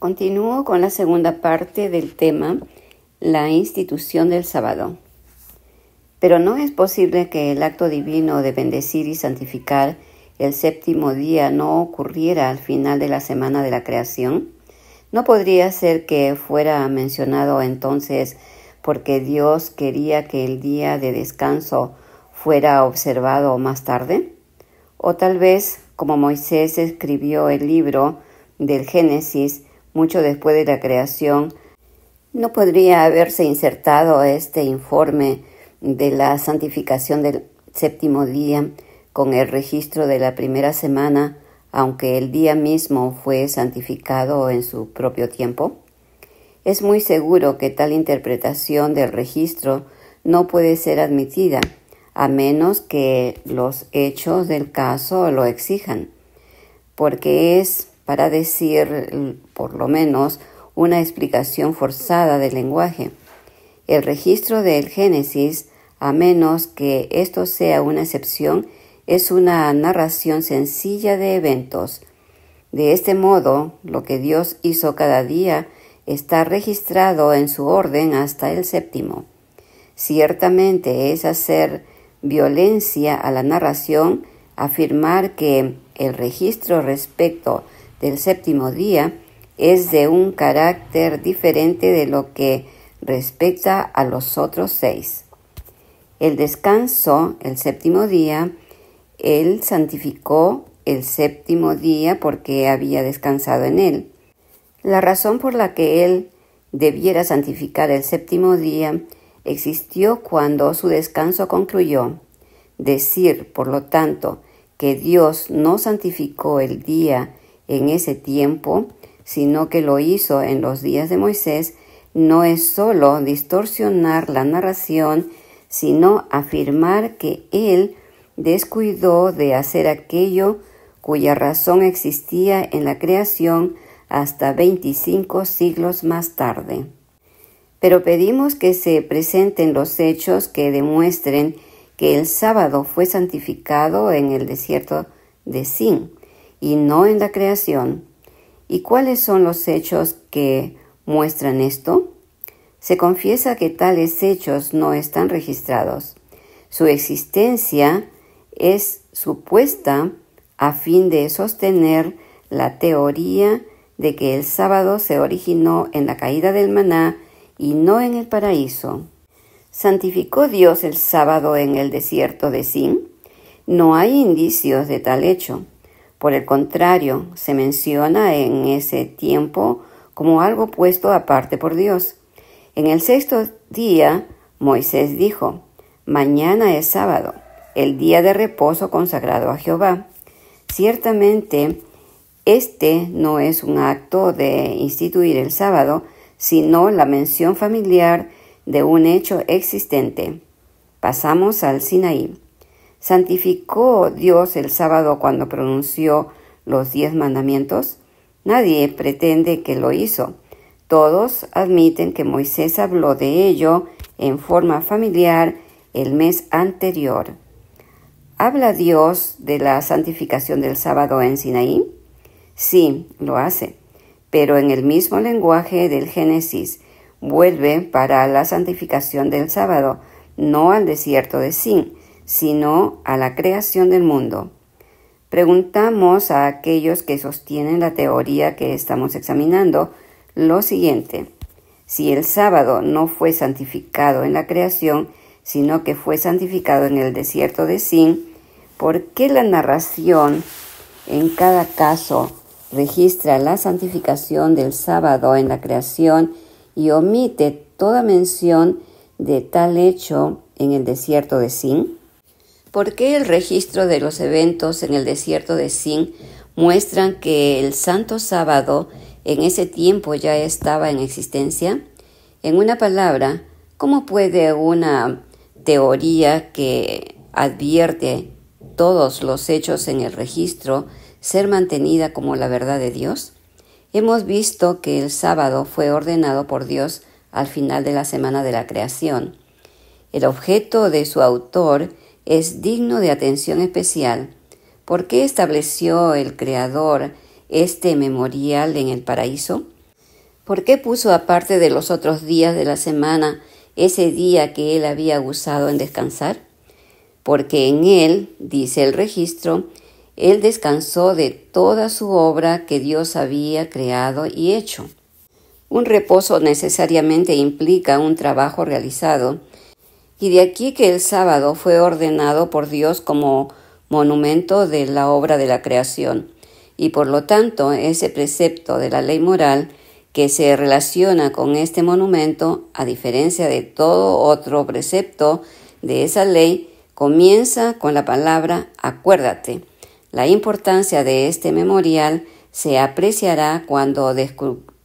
Continúo con la segunda parte del tema, la institución del sábado. Pero ¿no es posible que el acto divino de bendecir y santificar el séptimo día no ocurriera al final de la semana de la creación? ¿No podría ser que fuera mencionado entonces porque Dios quería que el día de descanso fuera observado más tarde? O tal vez, como Moisés escribió el libro del Génesis mucho después de la creación, ¿no podría haberse insertado este informe de la santificación del séptimo día con el registro de la primera semana, aunque el día mismo fue santificado en su propio tiempo? Es muy seguro que tal interpretación del registro no puede ser admitida, a menos que los hechos del caso lo exijan, porque es, para decir por lo menos, una explicación forzada del lenguaje. El registro del Génesis, a menos que esto sea una excepción, es una narración sencilla de eventos. De este modo, lo que Dios hizo cada día está registrado en su orden hasta el séptimo. Ciertamente es hacer violencia a la narración afirmar que el registro respecto del séptimo día es de un carácter diferente de lo que respecta a los otros 6. El descanso, el séptimo día, Él santificó el séptimo día porque había descansado en él. La razón por la que Él debiera santificar el séptimo día existió cuando su descanso concluyó. Decir, por lo tanto, que Dios no santificó el día en ese tiempo, sino que lo hizo en los días de Moisés, no es sólo distorsionar la narración, sino afirmar que Él descuidó de hacer aquello cuya razón existía en la creación hasta 25 siglos más tarde. Pero pedimos que se presenten los hechos que demuestren que el sábado fue santificado en el desierto de Sin y no en la creación. ¿Y cuáles son los hechos que muestran esto? Se confiesa que tales hechos no están registrados. Su existencia es supuesta a fin de sostener la teoría de que el sábado se originó en la caída del maná y no en el paraíso. ¿Santificó Dios el sábado en el desierto de Sin? No hay indicios de tal hecho. Por el contrario, se menciona en ese tiempo como algo puesto aparte por Dios. En el sexto día, Moisés dijo: «Mañana es sábado, el día de reposo consagrado a Jehová». Ciertamente, este no es un acto de instituir el sábado, sino la mención familiar de un hecho existente. Pasamos al Sinaí. ¿Santificó Dios el sábado cuando pronunció los 10 mandamientos? Nadie pretende que lo hizo. Todos admiten que Moisés habló de ello en forma familiar el mes anterior. ¿Habla Dios de la santificación del sábado en Sinaí? Sí, lo hace, pero en el mismo lenguaje del Génesis. Vuelve para la santificación del sábado, no al desierto de Sin, sino a la creación del mundo. Preguntamos a aquellos que sostienen la teoría que estamos examinando lo siguiente: si el sábado no fue santificado en la creación, sino que fue santificado en el desierto de Sin, ¿por qué la narración en cada caso registra la santificación del sábado en la creación y omite toda mención de tal hecho en el desierto de Sin? ¿Por qué el registro de los eventos en el desierto de Sin muestran que el santo sábado en ese tiempo ya estaba en existencia? En una palabra, ¿cómo puede una teoría que advierte todos los hechos en el registro ser mantenida como la verdad de Dios? Hemos visto que el sábado fue ordenado por Dios al final de la semana de la creación. El objeto de su autor es digno de atención especial. ¿Por qué estableció el Creador este memorial en el paraíso? ¿Por qué puso aparte de los otros días de la semana ese día que él había usado en descansar? Porque en él, dice el registro, él descansó de toda su obra que Dios había creado y hecho. Un reposo necesariamente implica un trabajo realizado, y de aquí que el sábado fue ordenado por Dios como monumento de la obra de la creación, y por lo tanto ese precepto de la ley moral que se relaciona con este monumento, a diferencia de todo otro precepto de esa ley, comienza con la palabra acuérdate. La importancia de este memorial se apreciará cuando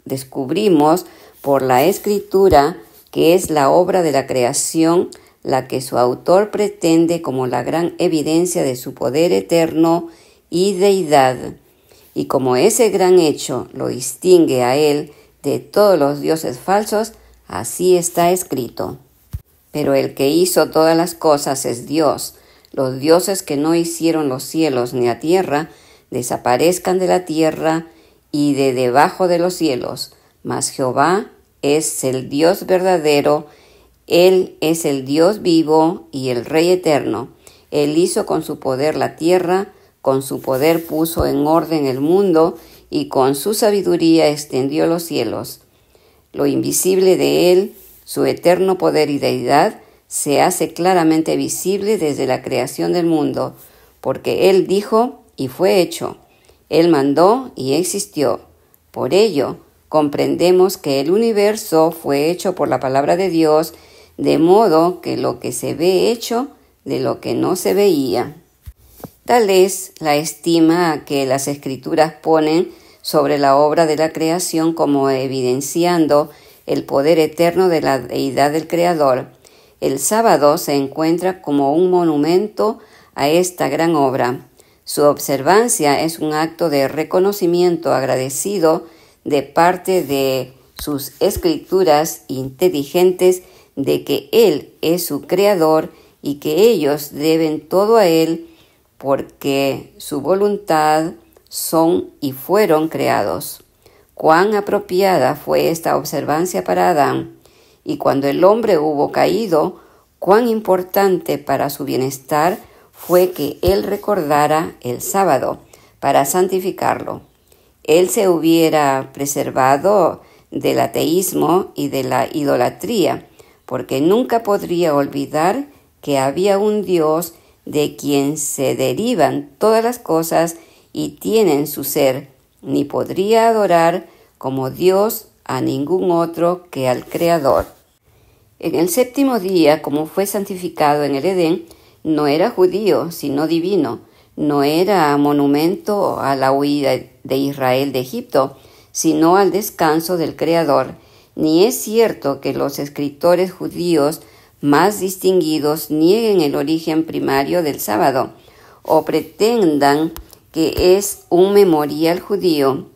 descubrimos por la Escritura que es la obra de la creación la que su autor pretende como la gran evidencia de su poder eterno y deidad. Y como ese gran hecho lo distingue a él de todos los dioses falsos, así está escrito. Pero el que hizo todas las cosas es Dios. Los dioses que no hicieron los cielos ni la tierra, desaparezcan de la tierra y de debajo de los cielos. Mas Jehová es el Dios verdadero, Él es el Dios vivo y el Rey eterno. Él hizo con su poder la tierra, con su poder puso en orden el mundo, y con su sabiduría extendió los cielos. Lo invisible de Él, su eterno poder y deidad, se hace claramente visible desde la creación del mundo, porque Él dijo y fue hecho. Él mandó y existió. Por ello, comprendemos que el universo fue hecho por la palabra de Dios, de modo que lo que se ve hecho de lo que no se veía. Tal es la estima que las Escrituras ponen sobre la obra de la creación como evidenciando el poder eterno de la deidad del Creador. El sábado se encuentra como un monumento a esta gran obra. Su observancia es un acto de reconocimiento agradecido de parte de sus escrituras inteligentes de que Él es su Creador y que ellos deben todo a Él porque su voluntad son y fueron creados. Cuán apropiada fue esta observancia para Adán, y cuando el hombre hubo caído, cuán importante para su bienestar fue que él recordara el sábado para santificarlo. Él se hubiera preservado del ateísmo y de la idolatría, porque nunca podría olvidar que había un Dios de quien se derivan todas las cosas y tienen su ser, ni podría adorar como Dios a ningún otro que al Creador. En el séptimo día, como fue santificado en el Edén, no era judío, sino divino, no era monumento a la huida de Israel de Egipto, sino al descanso del Creador, ni es cierto que los escritores judíos más distinguidos nieguen el origen primario del sábado o pretendan que es un memorial judío.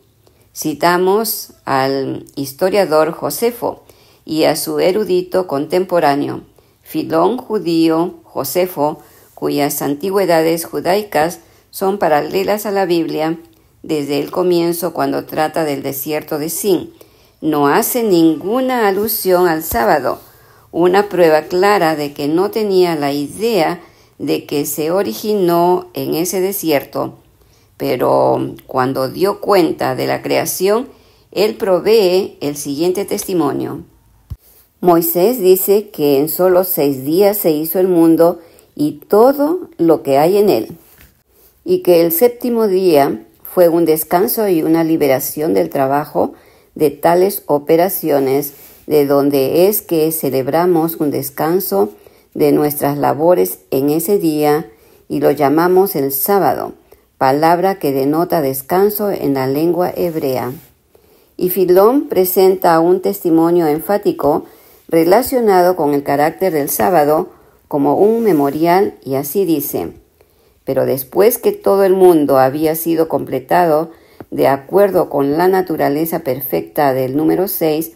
Citamos al historiador Josefo y a su erudito contemporáneo, Filón judío Josefo, cuyas antigüedades judaicas son paralelas a la Biblia desde el comienzo cuando trata del desierto de Sin. No hace ninguna alusión al sábado, una prueba clara de que no tenía la idea de que se originó en ese desierto, pero cuando dio cuenta de la creación, él provee el siguiente testimonio. Moisés dice que en solo 6 días se hizo el mundo y todo lo que hay en él, y que el séptimo día fue un descanso y una liberación del trabajo de tales operaciones, de donde es que celebramos un descanso de nuestras labores en ese día y lo llamamos el sábado, palabra que denota descanso en la lengua hebrea. Y Filón presenta un testimonio enfático relacionado con el carácter del sábado como un memorial, y así dice: pero después que todo el mundo había sido completado de acuerdo con la naturaleza perfecta del número 6,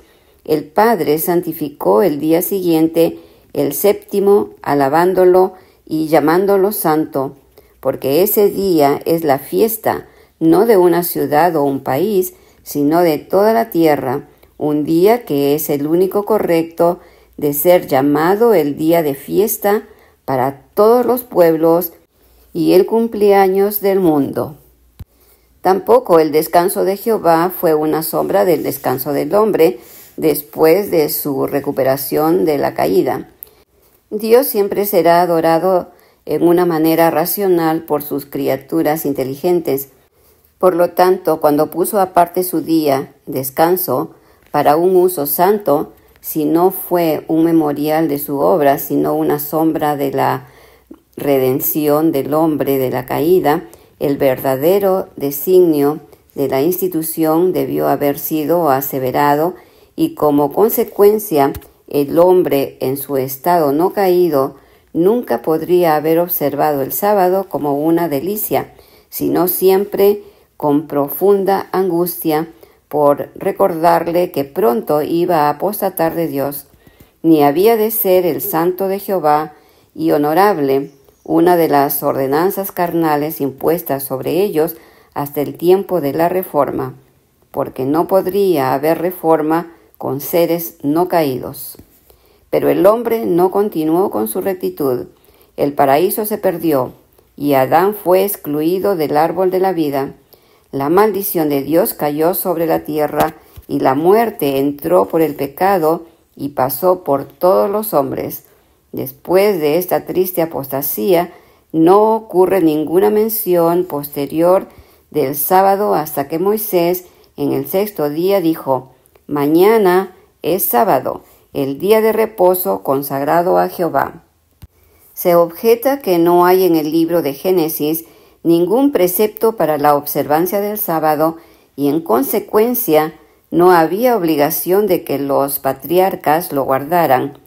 el Padre santificó el día siguiente, el séptimo, alabándolo y llamándolo santo, porque ese día es la fiesta, no de una ciudad o un país, sino de toda la tierra, un día que es el único correcto de ser llamado el día de fiesta para todos los pueblos y el cumpleaños del mundo. Tampoco el descanso de Jehová fue una sombra del descanso del hombre después de su recuperación de la caída. Dios siempre será adorado en una manera racional por sus criaturas inteligentes. Por lo tanto, cuando puso aparte su día, descanso, para un uso santo, si no fue un memorial de su obra, sino una sombra de la redención del hombre de la caída, el verdadero designio de la institución debió haber sido aseverado y como consecuencia el hombre en su estado no caído nunca podría haber observado el sábado como una delicia, sino siempre con profunda angustia por recordarle que pronto iba a apostatar de Dios, ni había de ser el santo de Jehová y honorable, una de las ordenanzas carnales impuestas sobre ellos hasta el tiempo de la reforma, porque no podría haber reforma con seres no caídos. Pero el hombre no continuó con su rectitud, el paraíso se perdió, y Adán fue excluido del árbol de la vida. La maldición de Dios cayó sobre la tierra, y la muerte entró por el pecado y pasó por todos los hombres. Después de esta triste apostasía, no ocurre ninguna mención posterior del sábado hasta que Moisés, en el 6º día, dijo: «Mañana es sábado, el día de reposo consagrado a Jehová». Se objeta que no hay en el libro de Génesis ningún precepto para la observancia del sábado y, en consecuencia, no había obligación de que los patriarcas lo guardaran.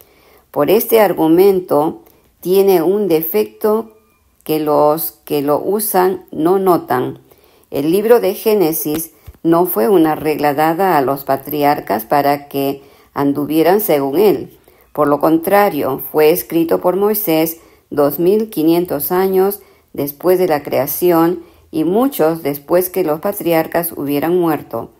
Por este argumento tiene un defecto que los que lo usan no notan. El libro de Génesis no fue una regla dada a los patriarcas para que anduvieran según él. Por lo contrario, fue escrito por Moisés 2500 años después de la creación y muchos después que los patriarcas hubieran muerto.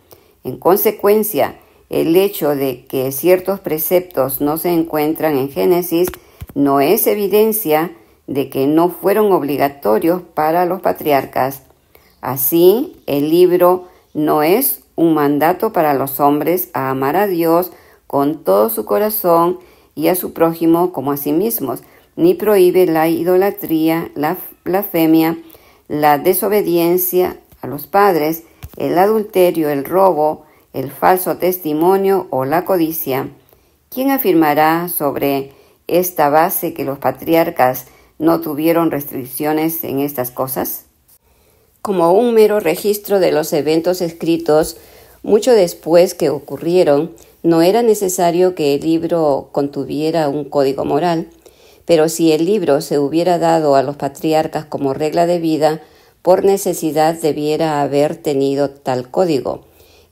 En consecuencia, el hecho de que ciertos preceptos no se encuentran en Génesis no es evidencia de que no fueron obligatorios para los patriarcas. Así, el libro no es un mandato para los hombres a amar a Dios con todo su corazón y a su prójimo como a sí mismos, ni prohíbe la idolatría, la blasfemia, la desobediencia a los padres, el adulterio, el robo, el falso testimonio o la codicia. ¿Quién afirmará sobre esta base que los patriarcas no tuvieron restricciones en estas cosas? Como un mero registro de los eventos escritos mucho después que ocurrieron, no era necesario que el libro contuviera un código moral, pero si el libro se hubiera dado a los patriarcas como regla de vida, por necesidad debiera haber tenido tal código.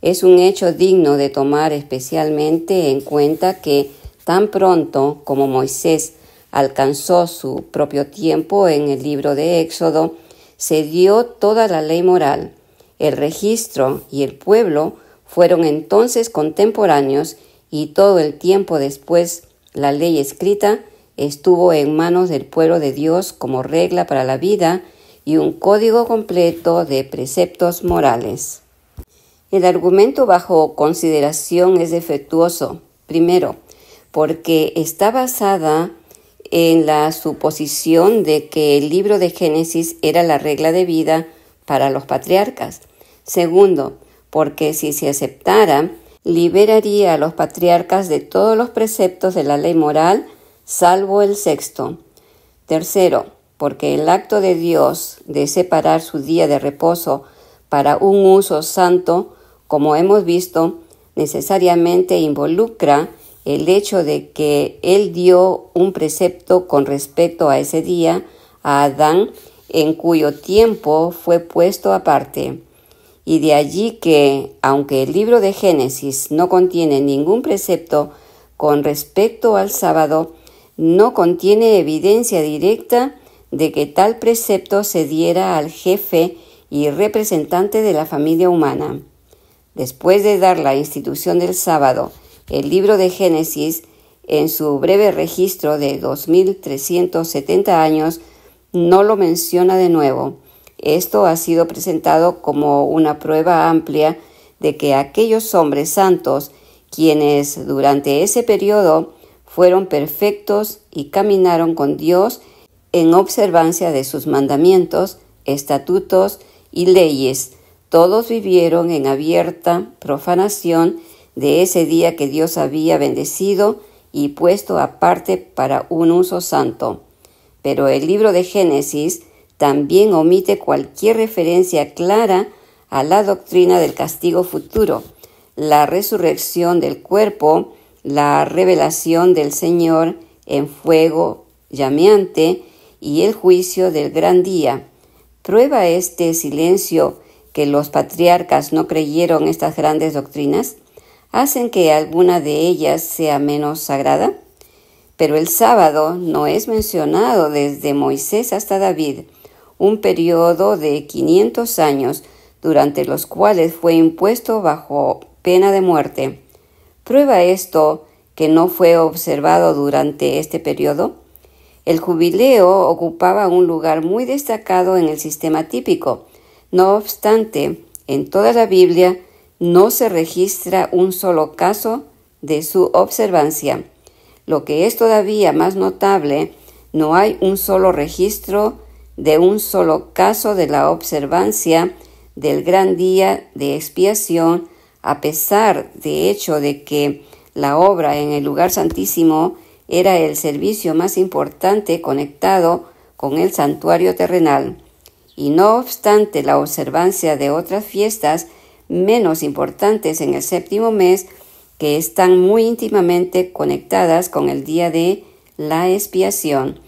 Es un hecho digno de tomar especialmente en cuenta que tan pronto como Moisés alcanzó su propio tiempo en el libro de Éxodo, se dio toda la ley moral. El registro y el pueblo fueron entonces contemporáneos y todo el tiempo después la ley escrita estuvo en manos del pueblo de Dios como regla para la vida y un código completo de preceptos morales. El argumento bajo consideración es defectuoso. Primero, porque está basada en la suposición de que el libro de Génesis era la regla de vida para los patriarcas. Segundo, porque si se aceptara, liberaría a los patriarcas de todos los preceptos de la ley moral, salvo el 6º. Tercero, porque el acto de Dios de separar su día de reposo para un uso santo, como hemos visto, necesariamente involucra el hecho de que Él dio un precepto con respecto a ese día a Adán, en cuyo tiempo fue puesto aparte. Y de allí que, aunque el libro de Génesis no contiene ningún precepto con respecto al sábado, no contiene evidencia directa de que tal precepto se diera al jefe y representante de la familia humana. Después de dar la institución del sábado, el libro de Génesis, en su breve registro de 2370 años, no lo menciona de nuevo. Esto ha sido presentado como una prueba amplia de que aquellos hombres santos, quienes durante ese periodo fueron perfectos y caminaron con Dios en observancia de sus mandamientos, estatutos y leyes, todos vivieron en abierta profanación de ese día que Dios había bendecido y puesto aparte para un uso santo. Pero el libro de Génesis también omite cualquier referencia clara a la doctrina del castigo futuro, la resurrección del cuerpo, la revelación del Señor en fuego llameante y el juicio del gran día. ¿Prueba este silencio que los patriarcas no creyeron estas grandes doctrinas? ¿Hacen que alguna de ellas sea menos sagrada? Pero el sábado no es mencionado desde Moisés hasta David, un periodo de 500 años durante los cuales fue impuesto bajo pena de muerte. ¿Prueba esto que no fue observado durante este periodo? El jubileo ocupaba un lugar muy destacado en el sistema típico. No obstante, en toda la Biblia no se registra un solo caso de su observancia. Lo que es todavía más notable, no hay un solo registro de un solo caso de la observancia del gran día de expiación, a pesar de hecho de que la obra en el lugar santísimo era el servicio más importante conectado con el santuario terrenal, y no obstante la observancia de otras fiestas menos importantes en el séptimo mes, que están muy íntimamente conectadas con el día de la expiación,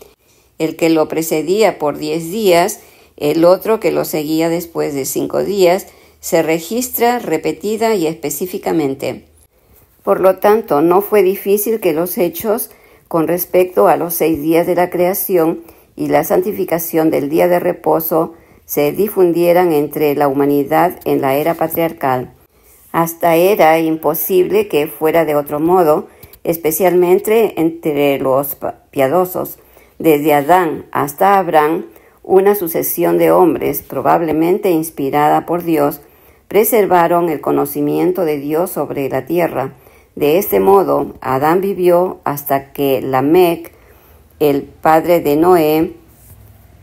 el que lo precedía por 10 días, el otro que lo seguía después de 5 días, se registra repetida y específicamente. Por lo tanto, no fue difícil que los hechos con respecto a los 6 días de la creación y la santificación del día de reposo se difundieran entre la humanidad en la era patriarcal. Hasta era imposible que fuera de otro modo, especialmente entre los piadosos. Desde Adán hasta Abraham, una sucesión de hombres, probablemente inspirada por Dios, preservaron el conocimiento de Dios sobre la tierra. De este modo, Adán vivió hasta que Lamec, el padre de Noé,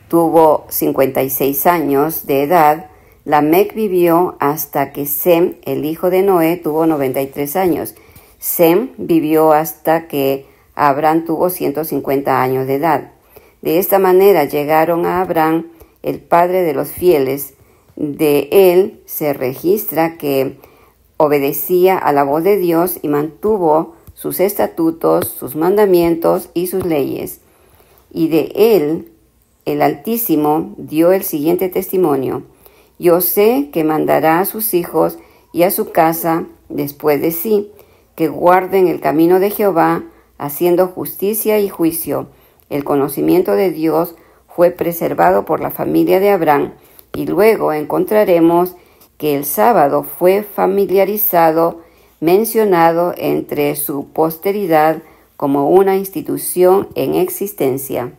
tuvo 56 años de edad. Lamec vivió hasta que Sem, el hijo de Noé, tuvo 93 años. Sem vivió hasta que Abraham tuvo 150 años de edad. De esta manera llegaron a Abraham, el padre de los fieles. De él se registra que obedecía a la voz de Dios y mantuvo sus estatutos, sus mandamientos y sus leyes. Y de él, el Altísimo, dio el siguiente testimonio: yo sé que mandará a sus hijos y a su casa después de sí, que guarden el camino de Jehová, haciendo justicia y juicio. El conocimiento de Dios fue preservado por la familia de Abraham, y luego encontraremos que el sábado fue familiarizado, mencionado entre su posteridad como una institución en existencia.